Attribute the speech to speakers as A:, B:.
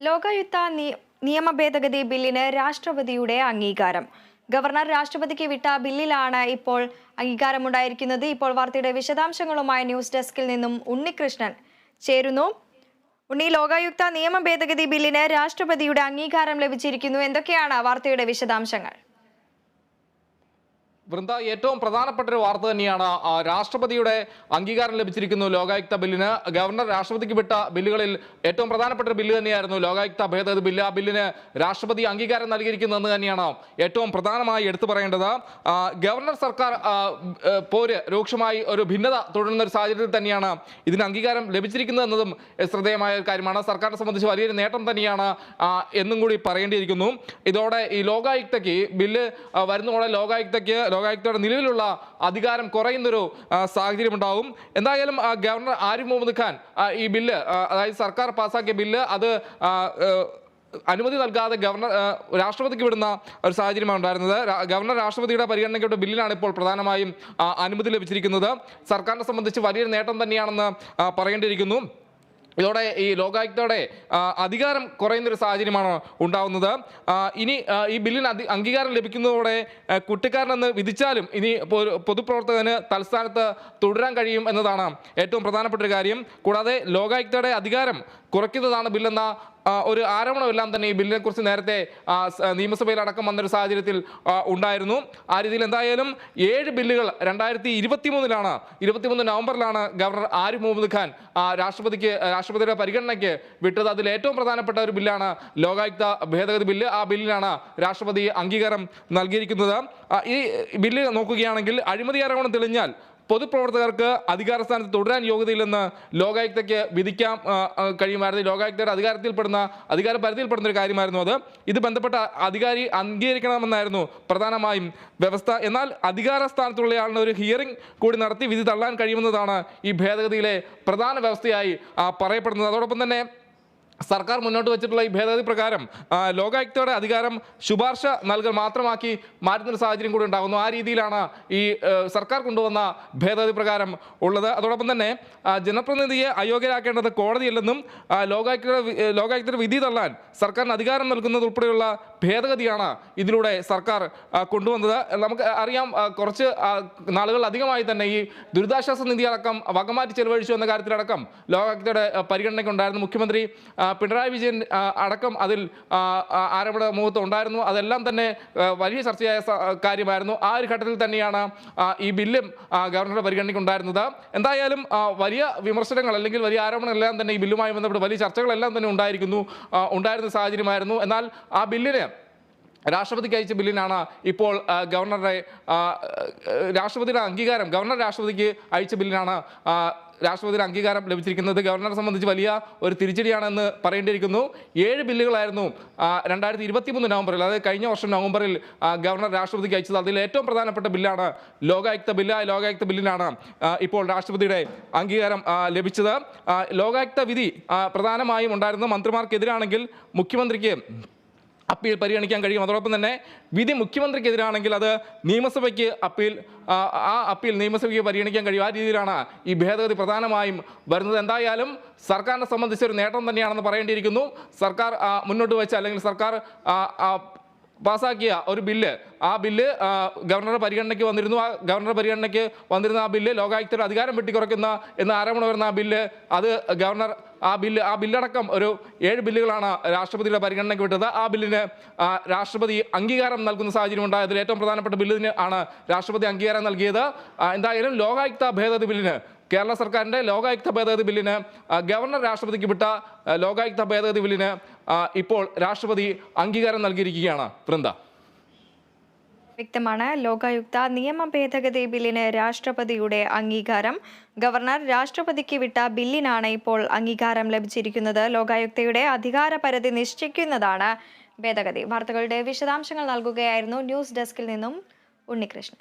A: ലോകായുക്ത നിയമ ഭേദഗതി ബില്ലിന് രാഷ്ട്രപതിയുടെ അംഗീകാരം. ഗവർണർ രാഷ്ട്രപതിക്ക് വിട്ട ബില്ലിലാണ് ഇപ്പോൾ അംഗീകാരമുണ്ടായിരിക്കുന്നത്. ഇപ്പോൾ വാർത്തയുടെ വിശദാംശങ്ങളുമായി ന്യൂസ് ഡെസ്കിൽ നിന്നും ഉണ്ണികൃഷ്ണൻ ചേരുന്നു. ഉണ്ണി, ലോകായുക്ത നിയമ ഭേദഗതി ബില്ലിന് രാഷ്ട്രപതിയുടെ അംഗീകാരം ലഭിച്ചിരിക്കുന്നു. എന്തൊക്കെയാണ് വാർത്തയുടെ വിശദാംശങ്ങൾ?
B: വൃന്ദ, ഏറ്റവും പ്രധാനപ്പെട്ട ഒരു വാർത്ത തന്നെയാണ് രാഷ്ട്രപതിയുടെ അംഗീകാരം ലഭിച്ചിരിക്കുന്നു ലോകായുക്ത ബില്ലിന്. ഗവർണർ രാഷ്ട്രപതിക്ക് വിട്ട ബില്ലുകളിൽ ഏറ്റവും പ്രധാനപ്പെട്ട ഒരു ബില്ല് തന്നെയായിരുന്നു ലോകായുക്ത ഭേദഗതി ബില്ല്. ആ ബില്ലിന് രാഷ്ട്രപതി അംഗീകാരം നൽകിയിരിക്കുന്നതെന്ന് തന്നെയാണ് ഏറ്റവും പ്രധാനമായി എടുത്തു പറയേണ്ടത്. ഗവർണർ സർക്കാർ പോര് രൂക്ഷമായി ഒരു ഭിന്നത തുടരുന്ന ഒരു സാഹചര്യത്തിൽ തന്നെയാണ് ഇതിന് അംഗീകാരം ലഭിച്ചിരിക്കുന്നത് എന്നതും ശ്രദ്ധേയമായ ഒരു കാര്യമാണ്. സർക്കാരിനെ സംബന്ധിച്ച് വലിയൊരു നേട്ടം തന്നെയാണ് എന്നും കൂടി പറയേണ്ടിയിരിക്കുന്നു. ഇതോടെ ഈ ലോകായുക്തയ്ക്ക് ബില്ല് വരുന്നതോടെ ലോകായുക്തയുടെ നിലവിലുള്ള അധികാരം കുറയുന്നൊരു സാഹചര്യം ഉണ്ടാവും. എന്തായാലും ഗവർണർ ആരിഫ് മുഹമ്മദ് ഖാൻ ഈ ബില്ല്, അതായത് സർക്കാർ പാസാക്കിയ ബില്ല്, അത് അനുമതി നൽകാതെ രാഷ്ട്രപതിക്ക് വിടുന്ന ഒരു സാഹചര്യമാണ് ഉണ്ടായിരുന്നത്. ഗവർണർ രാഷ്ട്രപതിയുടെ പരിഗണനയ്ക്കുള്ള ബില്ലിനാണ് ഇപ്പോൾ പ്രധാനമായും അനുമതി ലഭിച്ചിരിക്കുന്നത്. സർക്കാരിനെ സംബന്ധിച്ച് വലിയൊരു നേട്ടം തന്നെയാണെന്ന് പറയേണ്ടിയിരിക്കുന്നു. ഇതോടെ ഈ ലോകായുക്തയുടെ അധികാരം കുറയുന്നൊരു സാഹചര്യമാണ് ഉണ്ടാവുന്നത്. ഇനി ഈ ബില്ലിന് അംഗീകാരം ലഭിക്കുന്നതോടെ കുറ്റക്കാരനെന്ന് വിധിച്ചാലും ഇനി പൊതുപ്രവർത്തകന് തൽസ്ഥാനത്ത് തുടരാൻ കഴിയും എന്നതാണ് ഏറ്റവും പ്രധാനപ്പെട്ട ഒരു കാര്യം. കൂടാതെ ലോകായുക്തയുടെ അധികാരം കുറയ്ക്കുന്നതാണ് ബില്ലെന്ന ഒരു ആരോപണമെല്ലാം തന്നെ ഈ ബില്ലിനെ കുറിച്ച് നേരത്തെ നിയമസഭയിൽ അടക്കം വന്നൊരു സാഹചര്യത്തിൽ ഉണ്ടായിരുന്നു. ആ രീതിയിൽ എന്തായാലും 7 ബില്ലുകൾ 2023 നവംബറിലാണ് ഗവർണർ ആരിഫ് മുഹമ്മദ് ഖാൻ രാഷ്ട്രപതിയുടെ പരിഗണനയ്ക്ക് വിട്ടത്. അതിൽ ഏറ്റവും പ്രധാനപ്പെട്ട ഒരു ബില്ലാണ് ലോകായുക്ത ഭേദഗതി ബില്ല്. ആ ബില്ലിനാണ് രാഷ്ട്രപതി അംഗീകാരം നൽകിയിരിക്കുന്നത്. ഈ ബില്ല് നോക്കുകയാണെങ്കിൽ അഴിമതി ആരോപണം തെളിഞ്ഞാൽ പൊതുപ്രവർത്തകർക്ക് അധികാരസ്ഥാനത്ത് തുടരാൻ യോഗ്യതയില്ലെന്ന് ലോകായുക്തയ്ക്ക് വിധിക്കാൻ കഴിയുമായിരുന്നു. ലോകായുക്തയുടെ അധികാര പരിധിയിൽപ്പെടുന്ന ഒരു കാര്യമായിരുന്നു അത്. ഇത് ബന്ധപ്പെട്ട അധികാരി അംഗീകരിക്കണമെന്നായിരുന്നു പ്രധാനമായും വ്യവസ്ഥ. എന്നാൽ അധികാര സ്ഥാനത്തുള്ളയാളിന് ഒരു ഹിയറിംഗ് കൂടി നടത്തി വിധി തള്ളാൻ കഴിയുമെന്നതാണ് ഈ ഭേദഗതിയിലെ പ്രധാന വ്യവസ്ഥയായി പറയപ്പെടുന്നത്. അതോടൊപ്പം തന്നെ സർക്കാർ മുന്നോട്ട് വെച്ചിട്ടുള്ള ഈ ഭേദഗതി പ്രകാരം ലോകായുക്തയുടെ അധികാരം ശുപാർശ നൽകൽ മാത്രമാക്കി മാറ്റുന്നൊരു സാഹചര്യം കൂടി ഉണ്ടാകുന്നു. ആ രീതിയിലാണ് ഈ സർക്കാർ കൊണ്ടുവന്ന ഭേദഗതി പ്രകാരം അതോടൊപ്പം തന്നെ ജനപ്രതിനിധിയെ അയോഗ്യരാക്കേണ്ടത് കോടതിയല്ലെന്നും ലോകായുക്തയുടെ വിധി തള്ളാൻ സർക്കാരിന് അധികാരം നൽകുന്നത് ഉൾപ്പെടെയുള്ള ഭേദഗതിയാണ് ഇതിലൂടെ സർക്കാർ കൊണ്ടുവന്നത്. നമുക്ക് അറിയാം, കുറച്ച് നാളുകൾ അധികമായി തന്നെ ഈ ദുരിതാശ്വാസ നിധി അടക്കം വകമാറ്റി ചെലവഴിച്ചു എന്ന കാര്യത്തിലടക്കം ലോകായുക്തയുടെ പരിഗണനയ്ക്കുണ്ടായിരുന്നു. മുഖ്യമന്ത്രി പിണറായി വിജയൻ അടക്കം അതിൽ ആരോപണ മുഖത്ത് ഉണ്ടായിരുന്നു. അതെല്ലാം തന്നെ വലിയ ചർച്ചയായ കാര്യമായിരുന്നു. ആ ഒരു ഘട്ടത്തിൽ തന്നെയാണ് ഈ ബില്ലും ഗവർണറുടെ പരിഗണനയ്ക്കുണ്ടായിരുന്നത്. എന്തായാലും വലിയ വിമർശനങ്ങൾ അല്ലെങ്കിൽ വലിയ ആരോപണങ്ങളെല്ലാം തന്നെ ഈ ബില്ലുമായി ബന്ധപ്പെട്ട് വലിയ ചർച്ചകളെല്ലാം തന്നെ ഉണ്ടായിരുന്ന സാഹചര്യമായിരുന്നു. എന്നാൽ ആ ബില്ലിന് രാഷ്ട്രപതിക്ക് അയച്ച ബില്ലിനാണ് ഇപ്പോൾ ഗവർണർ രാഷ്ട്രപതിക്ക് അയച്ച ബില്ലിനാണ് രാഷ്ട്രപതിയുടെ അംഗീകാരം ലഭിച്ചിരിക്കുന്നത്. ഗവർണറെ സംബന്ധിച്ച് വലിയ ഒരു തിരിച്ചടിയാണെന്ന് പറയേണ്ടിയിരിക്കുന്നു. 7 ബില്ലുകളായിരുന്നു 2023 നവംബറിൽ, അതായത് കഴിഞ്ഞ വർഷം നവംബറിൽ ഗവർണർ രാഷ്ട്രപതിക്ക് അയച്ചത്. അതിൽ ഏറ്റവും പ്രധാനപ്പെട്ട ബില്ലാണ് ലോകായുക്ത ബില്ല്. ലോകായുക്ത ബില്ലിനാണ് ഇപ്പോൾ രാഷ്ട്രപതിയുടെ അംഗീകാരം ലഭിച്ചത്. ലോകായുക്ത വിധി പ്രധാനമായും ഉണ്ടായിരുന്നത് മന്ത്രിമാർക്കെതിരാണെങ്കിൽ മുഖ്യമന്ത്രിക്ക് അപ്പീൽ പരിഗണിക്കാൻ കഴിയും. അതോടൊപ്പം തന്നെ വിധി മുഖ്യമന്ത്രിക്കെതിരാണെങ്കിൽ അത് നിയമസഭയ്ക്ക് അപ്പീൽ നിയമസഭയ്ക്ക് പരിഗണിക്കാൻ കഴിയും. ആ രീതിയിലാണ് ഈ ഭേദഗതി പ്രധാനമായും വരുന്നത്. എന്തായാലും സർക്കാരിനെ സംബന്ധിച്ചൊരു നേട്ടം തന്നെയാണെന്ന് പറയേണ്ടിയിരിക്കുന്നു. സർക്കാർ മുന്നോട്ട് വെച്ച അല്ലെങ്കിൽ സർക്കാർ പാസാക്കിയ ഒരു ബില്ല്, ആ ബില്ല് ഗവർണറുടെ പരിഗണനയ്ക്ക് വന്നിരുന്നു. ആ ബില്ല് ലോകായുക്തയുടെ അധികാരം വെട്ടിക്കുറയ്ക്കുന്ന എന്ന് ആരോപണം വരുന്ന ആ ബില്ല്, അത് ഗവർണർ ആ ബില്ലടക്കം ഒരു 7 ബില്ലുകളാണ് രാഷ്ട്രപതിയുടെ പരിഗണനയ്ക്ക് വിട്ടത്. ആ ബില്ലിന് രാഷ്ട്രപതി അംഗീകാരം നൽകുന്ന സാഹചര്യം ഉണ്ടായതിൽ ഏറ്റവും പ്രധാനപ്പെട്ട ബില്ലിന് ആണ് രാഷ്ട്രപതി അംഗീകാരം നൽകിയത്. എന്തായാലും കേരള സർക്കാരിൻ്റെ ലോകായുക്ത ഭേദഗതി ബില്ലിന് ഗവർണർ രാഷ്ട്രപതിക്ക് വിട്ട ലോകായുക്ത ഭേദഗതി ബില്ലിന് ഇപ്പോൾ രാഷ്ട്രപതി അംഗീകാരം നൽകിയിരിക്കുകയാണ്. വൃന്ദ,
A: വ്യക്തമാണ്. ലോകായുക്ത നിയമ ഭേദഗതി ബില്ലിന് രാഷ്ട്രപതിയുടെ അംഗീകാരം. ഗവർണർ രാഷ്ട്രപതിക്ക് വിട്ട ബില്ലിനാണ് ഇപ്പോൾ അംഗീകാരം ലഭിച്ചിരിക്കുന്നത്. ലോകായുക്തയുടെ അധികാര പരിധി നിശ്ചയിക്കുന്നതാണ് ഭേദഗതി. വാർത്തകളുടെ വിശദാംശങ്ങൾ നൽകുകയായിരുന്നു ന്യൂസ് ഡെസ്കിൽ നിന്നും ഉണ്ണികൃഷ്ണൻ.